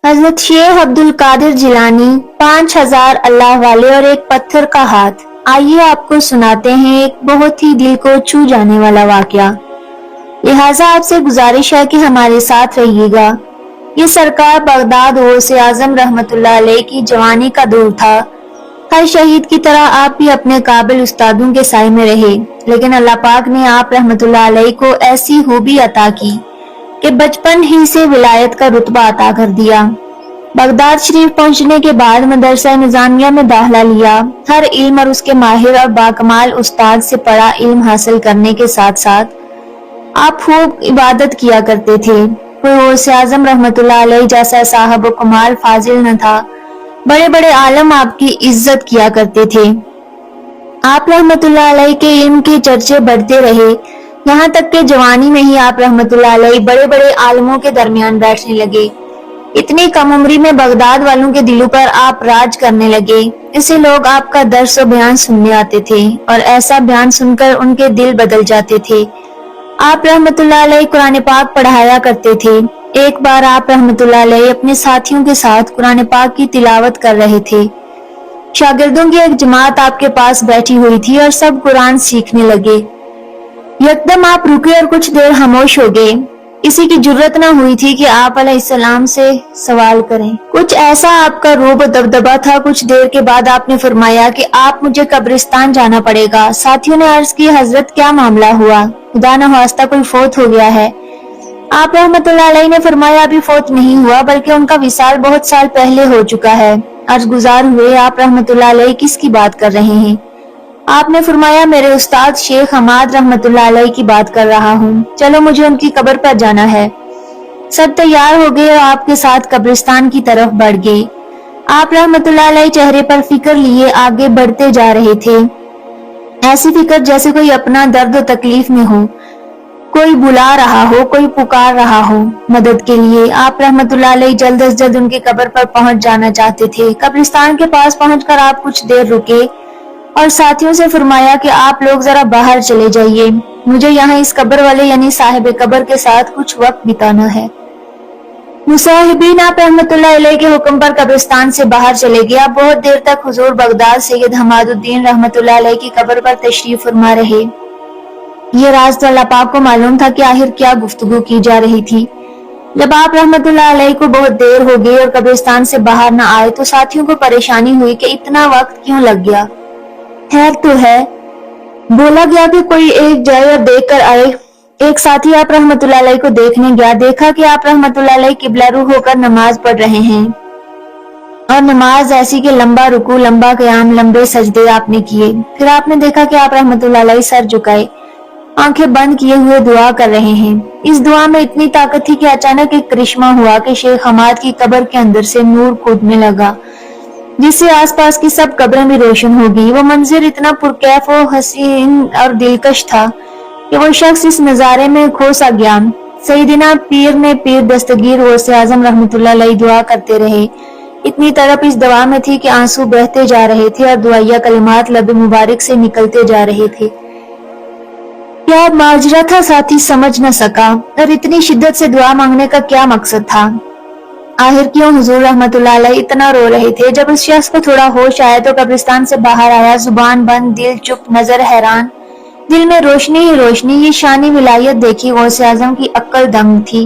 हजरत शेख अब्दुल कादिर जिलानी, 5000 अल्लाह वाले और एक पत्थर का हाथ। आइए आपको सुनाते हैं एक बहुत ही दिल को छू जाने वाला वाकया। लिहाजा आपसे गुजारिश है कि हमारे साथ रहिएगा। ये सरकार बगदाद गौसे आजम रहमतुल्लाह अलैह की जवानी का दौर था। हर शहीद की तरह आप भी अपने काबिल उस्तादों के साए में रहे, लेकिन अल्लाह पाक ने आप रहमतुल्लाह अलैह को ऐसी खूबी अता की कि बचपन ही से विलायत का रुतबा अता कर दिया। बगदाद शरीफ पहुंचने के बाद मदरसा निजामिया में दाखिला लिया। हर इल्म और उसके माहिर और बाकमाल उस्ताद से पढ़ा इल्म हासिल करने के साथ साथ आप खूब इबादत किया करते थे। कोई गौसे आजम रहमतुल्लाह अलैह जैसा साहब कमाल फाजिल न था। बड़े बड़े आलम आपकी इज्जत किया करते थे। आप रहमतुल्लाह अलैह के इल्म के चर्चे बढ़ते रहे, यहाँ तक के जवानी में ही आप रहमतुल्लाह अलैह बड़े बड़े आलमों के दरमियान बैठने लगे। इतनी कम उम्री में बगदाद वालों के दिलों पर आप राज करने लगे। इससे लोग आपका दर्स और बयान सुनने आते थे और ऐसा बयान सुनकर उनके दिल बदल जाते थे। आप रहमतुल्लाह अलैह कुरान पाक पढ़ाया करते थे। एक बार आप रहमतुल्लाह अलैह अपने साथियों के साथ कुरान पाक की तिलावत कर रहे थे। शागिर्दों की एक जमात आपके पास बैठी हुई थी और सब कुरान सीखने लगे। यकदम आप रुके और कुछ देर खामोश हो गए। किसी की जुर्रत न हुई थी कि आप अलैहिस्सलाम से सवाल करें। कुछ ऐसा आपका रूब दबदबा था। कुछ देर के बाद आपने फरमाया कि आप मुझे कब्रिस्तान जाना पड़ेगा। साथियों ने अर्ज की, हजरत क्या मामला हुआ? खुदा न खास्ता कोई फौत हो गया है? आप रहमतुल्लाह अलैह ने फरमाया, अभी फौत नहीं हुआ, बल्कि उनका विसाल बहुत साल पहले हो चुका है। अर्ज गुजार हुए, आप रहमतुल्लाह अलैह किसकी बात कर रहे हैं? आपने फरमाया, मेरे उस्ताद शेख हमाद रहमतुल्लाह अलैह की बात कर रहा हूँ। चलो मुझे उनकी कब्र पर जाना है। सब तैयार हो गए और आपके साथ कब्रिस्तान की तरफ बढ़ गए। आप रहमतुल्लाह अलैह चेहरे पर फिक्र लिए आगे बढ़ते जा रहे थे। ऐसी फिक्र जैसे कोई अपना दर्द और तकलीफ में हो, कोई बुला रहा हो, कोई पुकार रहा हो मदद के लिए। आप रहमतुल्लाह अलैह जल्द अज जल्द उनकी कब्र पर पहुंच जाना चाहते थे। कब्रिस्तान के पास पहुंचकर आप कुछ देर रुके और साथियों से फरमाया कि आप लोग जरा बाहर चले जाइए, मुझे यहाँ इस कब्र वाले यानी साहिब कब्र के साथ कुछ वक्त बिताना है। मुसाहिबीन आप रहमतुल्लाह अलैह के हुक्म पर कब्रिस्तान से बाहर चले गए। आप बहुत देर तक हुजूर बगदाद सैयद हमादुद्दीन रहमतुल्लाह अलैह की कब्र पर तशरीफ फरमा रहे। ये राज तो अल्लाह पाक को मालूम था कि आखिर क्या गुफ्तगू की जा रही थी। जब आप रहमतुल्लाह अलैह को बहुत देर हो गई और कब्रिस्तान से बाहर न आए तो साथियों को परेशानी हुई कि इतना वक्त क्यों लग गया। खैर तो है, बोला गया कि कोई एक जाए और देख कर आए। एक साथी आप रहमतुल्लाह अलैह को देखने गया। देखा कि आप रहमतुल्लाह अलैह किबला रुख होकर नमाज पढ़ रहे हैं और नमाज ऐसी कि लंबा रुकू, लंबा क़याम, लंबे सजदे आपने किए। फिर आपने देखा कि आप रहमतुल्लाह अलैह सर झुकाए, आंखें बंद किए हुए दुआ कर रहे हैं। इस दुआ में इतनी ताकत थी कि अचानक एक करिश्मा हुआ कि शेख हमाद की कब्र के अंदर से नूर कूदने लगा, जिससे आसपास की सब कब्रें भी रोशन हो गई। वो मंजिर इतना पुरकैफ और हसीन और दिलकश था कि वो शख्स इस नजारे में खो सा गया। सईदना पीर ने पीर दस्तगीर गौसे आजम रहमतुल्लाह अलैह दुआ करते रहे। इतनी तरफ इस दवा में थी कि आंसू बहते जा रहे थे और दुआया कलिमात लब मुबारक से निकलते जा रहे थे। क्या माजरा था साथी समझ न सका, और इतनी शिद्दत से दुआ मांगने का क्या मकसद था? आखिर क्यों हुजूर रहमतुल्लाह अलैह इतना रो रहे थे? जब उस शख्स को थोड़ा होश आया तो कब्रिस्तान से बाहर आया, जुबान बंद, दिल चुप, नजर हैरान, दिल में रोशनी ही रोशनी। ये शानी विलायत देखी गौसे आजम की अक्ल दंग थी।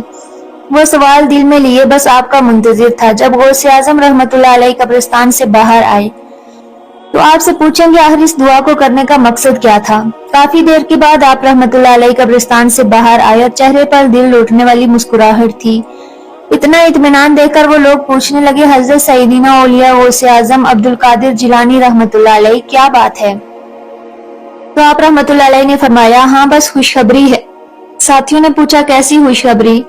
वो सवाल दिल में लिए बस आपका मुंतजिर था। जब गौसे आजम रहमतुल्लाह अलैह कब्रिस्तान से बाहर आए तो आपसे पूछेंगे आखिर इस दुआ को करने का मकसद क्या था। काफी देर के बाद आप रहमतुल्लाह अलैह कब्रिस्तान से बाहर आए और चेहरे पर दिल लौटने वाली मुस्कुराहट थी। इतना इत्मीनान देखकर वो लोग पूछने लगे, हजरत सईदना औलिया गौसे आजम अब्दुल कादिर जिलानी रहमतुल्लाह अलैह क्या बात है? तो आप रहमतुल्लाह अलैह ने फरमाया, हाँ बस खुशखबरी है। साथियों ने पूछा, कैसी खुशखबरी?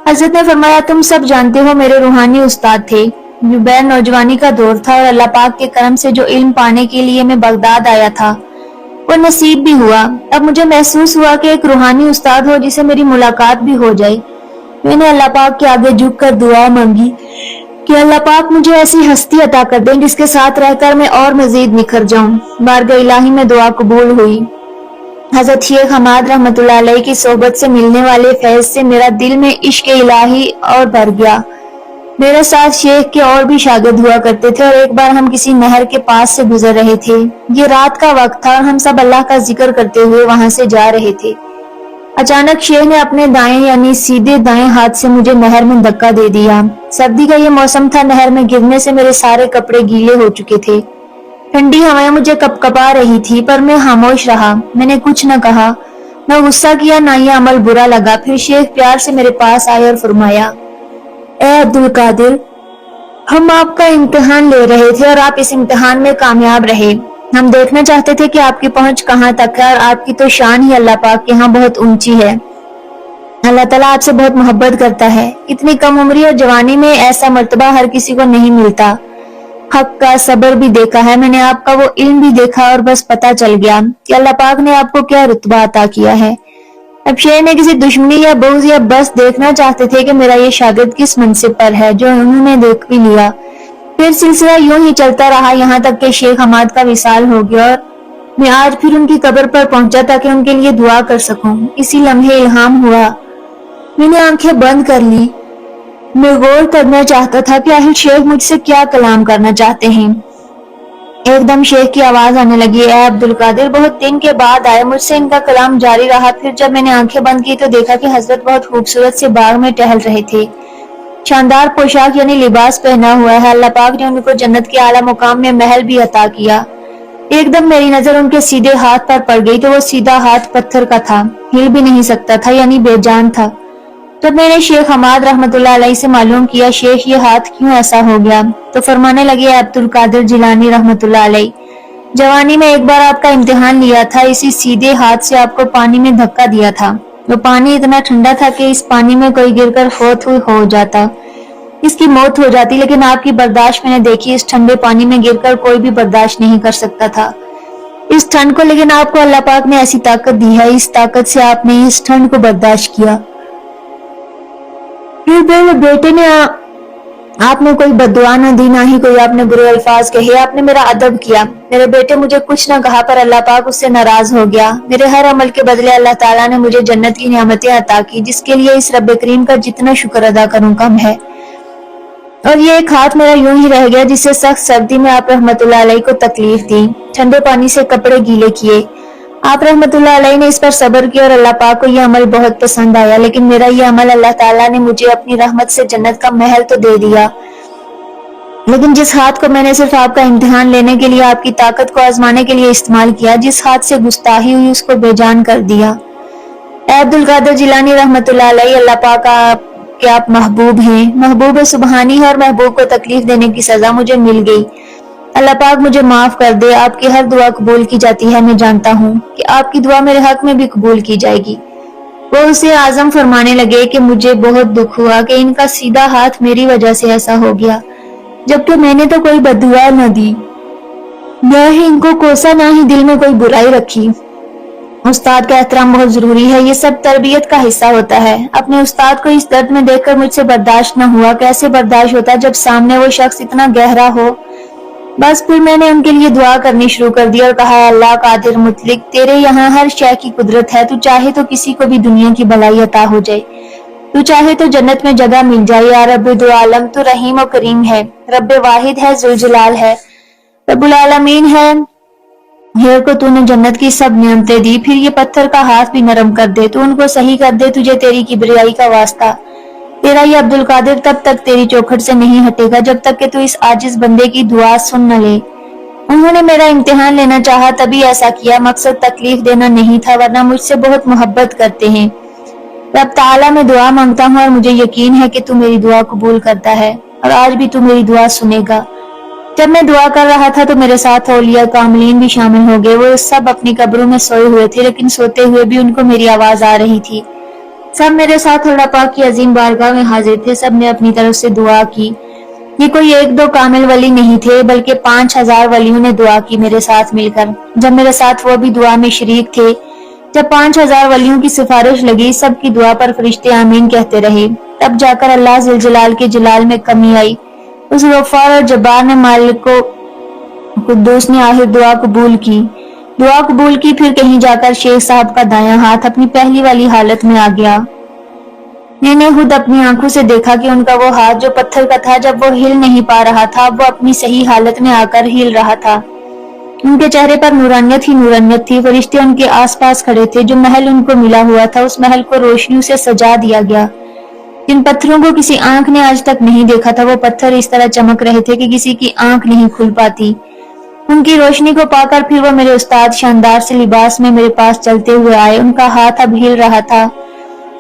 हजरत ने फरमाया, तुम सब जानते हो मेरे रूहानी उस्ताद थे। जुबैर नौजवानी का दौर था और अल्लाह पाक के करम से जो इल्म पाने के लिए मैं बगदाद आया था वो नसीब भी हुआ। अब मुझे महसूस हुआ कि एक रूहानी उस्ताद हो जिसे मेरी मुलाकात भी हो जाए। मैंने अल्लाह पाक के आगे झुककर दुआ मांगी कि अल्लाह पाक मुझे ऐसी हस्ती अता कर दें जिसके साथ रहकर मैं और मजीद निखर जाऊं। बारगाह इलाही में दुआ कबूल हुई। हजरत शेख हमाद रहमतुल्लाह अलैह की सोहबत से मिलने वाले फैज से मेरा दिल में इश्क इलाही और भर गया। میرے ساتھ شیخ کے اور بھی شاگرد ہوا کرتے تھے اور ایک بار ہم کسی نہر کے پاس سے گزر رہے تھے۔ یہ رات کا وقت تھا اور ہم سب اللہ کا ذکر کرتے ہوئے وہاں سے جا رہے تھے۔ اچانک شیخ نے اپنے دائیں یعنی سیدھے دائیں ہاتھ سے مجھے نہر میں دھکا دے دیا۔ سردی کا یہ موسم تھا، نہر میں گرنے سے میرے سارے کپڑے گیلے ہو چکے تھے۔ ٹھنڈی ہوائیں مجھے کپکپا رہی تھی پر میں خاموش رہا۔ میں نے کچھ نہ کہا، نہ غصہ کیا، نہ یہ عمل برا لگا۔ پھر شیخ پیار سے میرے پاس آئے اور فرمایا، اے عبدالقادر، ہم آپ کا امتحان لے رہے تھے اور آپ اس امتحان میں کامیاب رہے۔ ہم دیکھنا چاہتے تھے کہ آپ کی پہنچ کہاں تک ہے، اور آپ کی تو شان ہی اللہ پاک کے ہاں بہت اونچی ہے۔ اللہ تعالیٰ آپ سے بہت محبت کرتا ہے۔ اتنی کم عمری اور جوانی میں ایسا مرتبہ ہر کسی کو نہیں ملتا۔ حق کا صبر بھی دیکھا ہے میں نے، آپ کا وہ علم بھی دیکھا، اور بس پتہ چل گیا کہ اللہ پاک نے آپ کو کیا رتبہ عطا کیا ہے۔ اب شیخ نے کسی دشمنی یا بغض یا بس دیکھنا چاہتے تھے کہ میرا یہ شاگرد کس منصب پر ہے، جو انہوں نے دیکھ بھی لیا۔ پھر سلسلہ یوں ہی چلتا رہا یہاں تک کہ شیخ حماد کا وصال ہو گیا اور میں آج پھر ان کی قبر پر پہنچا تاکہ ان کے لیے دعا کر سکوں۔ اسی لمحے الہام ہوا، میں نے آنکھیں بند کر لی۔ میں غور کرنا چاہتا تھا کہ آخر شیخ مجھ سے کیا کلام کرنا چاہتے ہیں۔ ایک دم شیخ کی آواز آنے لگی، اے عبدالقادر، بہت دن کے بعد آئے۔ مجھ سے ان کا کلام جاری رہا۔ پھر جب میں نے آنکھیں بند کی تو دیکھا کہ حضرت بہت خوبصورت سے باغ میں ٹہل رہے تھے۔ شاندار پوشاک یعنی لباس پہنا ہوا ہے۔ اللہ پاک نے ان کو جنت کے اعلیٰ مقام میں محل بھی عطا کیا۔ ایک دم میری نظر ان کے سیدھے ہاتھ پر پڑ گئی تو وہ سیدھا ہاتھ پتھر کا تھا، ہل بھی نہیں سکتا تھا، یعنی بے جان تھا۔ جب میں نے شیخ حماد رحمۃ اللہ علیہ سے معلوم کیا شیخ یہ ہاتھ کیوں ایسا ہو گیا، تو فرمانے لگے، اے عبدالقادر جیلانی رحمۃ اللہ علیہ، جوانی میں ایک بار آپ کا امتحان لیا تھا، اسی سیدھے ہاتھ سے آپ کو پانی میں دھکا دیا تھا۔ وہ پانی اتنا ٹھنڈا تھا کہ اس پانی میں کوئی گر کر فوت ہو جاتا، اس کی موت ہو جاتی، لیکن آپ کی برداشت میں نے دیکھی، اس ٹھنڈے پانی میں گر کر کوئی بھی برداشت نہیں کر سکتا تھا اس ٹھنڈ کو، لیکن آپ کو اللہ پاک نے ایسی طاقت دی ہے، اس طاقت سے آپ نے اس ٹھنڈ کو برداشت کیا۔ پھر میرے بیٹے نے آپ نے کوئی بددعا نہ دی، نہ ہی کوئی آپ نے برے الفاظ کہے، آپ نے میرا ادب کیا۔ میرے بیٹے مجھے کچھ نہ کہا پر اللہ پاک اس سے ناراض ہو گیا۔ میرے ہر عمل کے بدلے اللہ تعالیٰ نے مجھے جنت کی نعمتیں عطا کی، جس کے لیے اس رب کریم کا جتنا شکر ادا کروں کم ہے۔ اور یہ ایک ہاتھ میرا یوں ہی رہ گیا جس سے سخت سردی میں آپ رحمت اللہ علیہ کو تکلیف دی، ٹھنڈے پانی سے کپڑے گیلے کیے۔ آپ رحمت اللہ علیہ نے اس پر صبر کیا اور اللہ پاک کو یہ عمل بہت پسند آیا، لیکن میرا یہ عمل اللہ تعالیٰ نے مجھے اپنی رحمت سے جنت کا محل تو دے دیا، لیکن جس ہاتھ کو میں نے صرف آپ کا امتحان لینے کے لیے، آپ کی طاقت کو آزمانے کے لیے استعمال کیا، جس ہاتھ سے گستاخی ہوئی اس کو بے جان کر دیا۔ اے عبدالقادر جیلانی رحمت اللہ علیہ، اللہ پاک کہ آپ محبوب ہیں، محبوب سبحانی ہے، اور محبوب کو تکلیف دینے کی سزا مجھے مل گئی۔ اللہ پاک مجھے معاف کر دے، آپ کی ہر دعا قبول کی جاتی ہے، میں جانتا ہوں کہ آپ کی دعا میرے حق میں بھی قبول کی جائے گی۔ وہ اسے اعظم فرمانے لگے کہ مجھے بہت دکھ ہوا کہ ان کا سیدھا ہاتھ میری وجہ سے ایسا ہو گیا، جبکہ میں نے تو کوئی بددعا نہ دی، نہ ہی ان کو کوسا، نہ ہی دل میں کوئی برائی رکھی۔ استاد کا احترام بہت ضروری ہے، یہ سب تربیت کا حصہ ہوتا ہے۔ اپنے استاد کو اس درد میں دیکھ کر مجھ سے برداشت نہ ہوا، کیسے برداشت ہوتا جب سامنے وہ شخص اتنا گہرا ہو۔ بس پھر میں نے ان کے لیے دعا کرنی شروع کر دی اور کہا، اے اللہ قادر مطلق، تیرے یہاں ہر شے کی قدرت ہے، تو چاہے تو کسی کو بھی دنیا کی بھلائی عطا ہو جائے، تو چاہے تو جنت میں جگہ مل جائے۔ یا رب دو عالم، تو رحیم و کریم ہے، رب واحد ہے، ذوالجلال ہے، رب العالمین ہے، ہیر کو تو نے جنت کی سب نعمتیں دی، پھر یہ پتھر کا ہاتھ بھی نرم کر دے، تو ان کو صحیح کر دے، تجھے تیری کبریائی کا واسطہ، تیرا یہ عبدالقادر تب تک تیری چوکھٹ سے نہیں ہٹے گا جب تک کہ تو اس عاجز بندے کی دعا سن نہ لے۔ انہوں نے میرا امتحان لینا چاہا تبھی ایسا کیا، مقصد تکلیف دینا نہیں تھا، ورنہ مجھ سے بہت محبت کرتے ہیں۔ رب تعالیٰ میں دعا مانگتا ہوں اور مجھے یقین ہے کہ تو میری دعا قبول کرتا ہے، اور آج بھی تو میری دعا سنے گا۔ جب میں دعا کر رہا تھا تو میرے ساتھ اولیاء کاملین بھی شامل ہو گئے۔ وہ سب اپنی قبروں میں سوئے ہوئے تھے، لیکن سوتے ہوئے بھی ان کو میری آواز آ رہی تھی۔ سب میرے ساتھ اللہ پاک کی عظیم بارگاہ میں حاضر تھے، سب نے اپنی طرف سے دعا کی۔ یہ کوئی ایک دو کامل ولی نہیں تھے، بلکہ 5000 ولیوں نے دعا کی میرے ساتھ مل کر۔ جب میرے ساتھ وہ بھی دعا میں شریک تھے، جب 5000 ولیوں کی سفارش لگی، سب کی دعا پر فرشتے آمین کہتے رہے، تب جا کر اللہ ذوالجلال کے جلال میں کمی آئی۔ اس غفار اور جبار نے مالک کو قدوس نے آخر دعا قبول کی۔ پھر کہیں جا کر شیخ صاحب کا دایاں ہاتھ اپنی پہلی والی حالت میں آ گیا۔ मैंने खुद अपनी आंखों से देखा कि उनका वो हाथ जो पत्थर का था, जब वो हिल नहीं पा रहा था, वो अपनी सही हालत में आकर हिल रहा था। उनके चेहरे पर नूरानियत ही नूरानियत थी। फरिश्ते उनके आसपास खड़े थे। जो महल उनको मिला हुआ था, उस महल को रोशनियों से सजा दिया गया। जिन पत्थरों को किसी आंख ने आज तक नहीं देखा था, वो पत्थर इस तरह चमक रहे थे कि किसी की आंख नहीं खुल पाती। उनकी रोशनी को पाकर फिर वो मेरे उस्ताद शानदार से लिबास में मेरे पास चलते हुए आए। उनका हाथ अब हिल रहा था।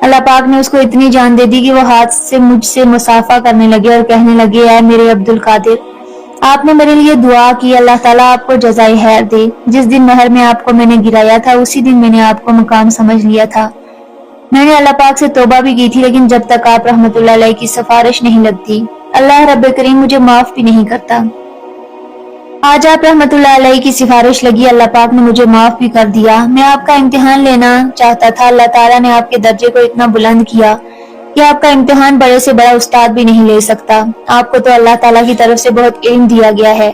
अल्लाह पाक ने उसको इतनी जान दे दी कि वो हाथ से मुझसे मुसाफा करने लगे और कहने लगे, ऐ मेरे अब्दुल कादिर, आपने मेरे लिए दुआ की, अल्लाह ताला आपको जज़ाए खैर दे। जिस दिन नहर में आपको मैंने गिराया था, उसी दिन मैंने आपको मुकाम समझ लिया था। मैंने अल्लाह पाक से तौबा भी की थी, लेकिन जब तक आप रहमतुल्लाह अलैह की सिफारिश नहीं लगती, अल्लाह रब्बे करीम मुझे माफ भी नहीं करता। आज आप रहमतुल्लाह अलैह की सिफारिश लगी, अल्लाह पाक ने मुझे माफ भी कर दिया। मैं आपका इम्तिहान लेना चाहता था। अल्लाह ताला ने आपके दर्जे को इतना बुलंद किया कि आपका इम्तिहान बड़े से बड़ा उस्ताद भी नहीं ले सकता। आपको तो अल्लाह ताला की तरफ से बहुत इल्म दिया गया है।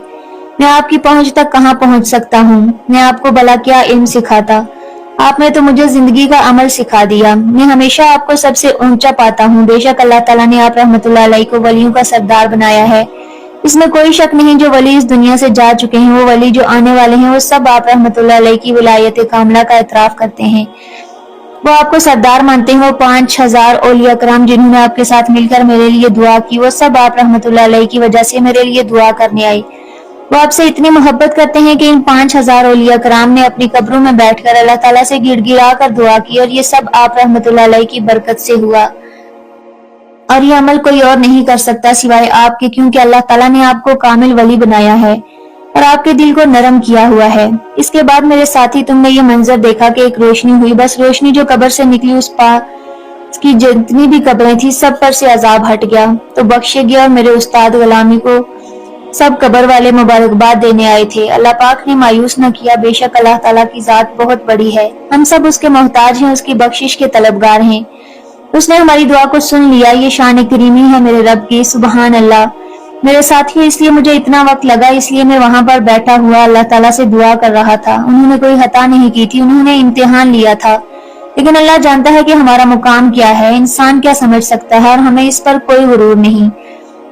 मैं आपकी पहुंच तक कहाँ पहुंच सकता हूँ? मैं आपको भला क्या इल्म सिखाता? आपने तो मुझे जिंदगी का अमल सिखा दिया। मैं हमेशा आपको सबसे ऊंचा पाता हूँ। बेशक अल्लाह ताला ने आप रहमतुल्लाह अलैह को वलियों का सरदार बनाया है। इसमें कोई शक नहीं। जो वली इस दुनिया से जा चुके हैं, वो वली जो आने वाले हैं, वो सब आप रहमतुल्लाह अलैह की विलायत कामला का इतराफ करते हैं। वो आपको सरदार मानते हैं। वो 5000 औलिया कराम जिन्होंने आपके साथ मिलकर मेरे लिए दुआ की, वो सब आप रहमतुल्लाह अलैह की वजह से मेरे लिए दुआ करने आए। वो आपसे इतनी मोहब्बत करते हैं कि इन 5000 औलिया कराम ने अपनी कब्रों में बैठकर अल्लाह ताला से गिड़गिड़ा कर दुआ की, और ये सब आप रहमतुल्लाह अलैह की बरकत से हुआ। और ये अमल कोई और नहीं कर सकता सिवाय आपके, क्योंकि अल्लाह ताला ने आपको कामिल वली बनाया है और आपके दिल को नरम किया हुआ है। इसके बाद मेरे साथी, तुमने ये मंजर देखा कि एक रोशनी हुई। बस रोशनी जो कब्र से निकली, उस पास की जितनी भी कब्रें थी, सब पर से अजाब हट गया, तो बख्शे गया। और मेरे उस्ताद गुलामी को सब कब्र वाले मुबारकबाद देने आए थे। अल्लाह पाक ने मायूस न किया। बेशक अल्लाह ताला की जात बहुत बड़ी है। हम सब उसके मोहताज हैं, उसकी बख्शिश के तलबगार हैं। उसने हमारी दुआ को सुन लिया। ये शान करीमी है मेरे रब की। सुबहान अल्लाह। मेरे साथी, इसलिए मुझे इतना वक्त लगा, इसलिए मैं वहां पर बैठा हुआ अल्लाह ताला से दुआ कर रहा था। उन्होंने कोई खता नहीं की थी, उन्होंने इम्तिहान लिया था, लेकिन अल्लाह जानता है कि हमारा मुकाम क्या है, इंसान क्या समझ सकता है, और हमें इस पर कोई गुरूर नहीं।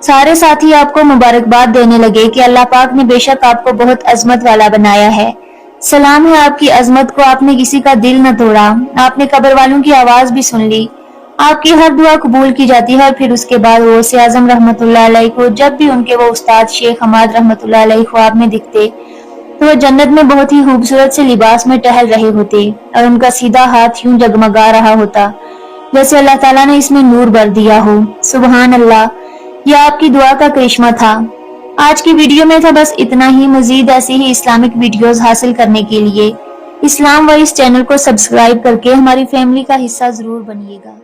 सारे साथी आपको मुबारकबाद देने लगे कि अल्लाह पाक ने बेशक आपको बहुत अजमत वाला बनाया है। सलाम है आपकी अजमत को। आपने किसी का दिल न तोड़ा। आपने कब्र वालों की आवाज भी सुन ली। आपकी हर दुआ कबूल की जाती है। और फिर उसके बाद गौसे आजम रहमतुल्लाह अलैह को जब भी उनके वो उस्ताद शेख हमाद रहमतुल्लाह अलैह ख्वाब में दिखते, तो वह जन्नत में बहुत ही खूबसूरत से लिबास में टहल रहे होते, और उनका सीधा हाथ यूं जगमगा रहा होता जैसे अल्लाह ताला ने इसमें नूर भर दिया हो। सुबहान अल्लाह। यह आपकी दुआ का करिश्मा था। आज की वीडियो में था बस इतना ही। मजीद ऐसी ही इस्लामिक वीडियोस हासिल करने के लिए इस्लाम वॉइस चैनल को सब्सक्राइब करके हमारी फैमिली का हिस्सा जरूर बनिएगा।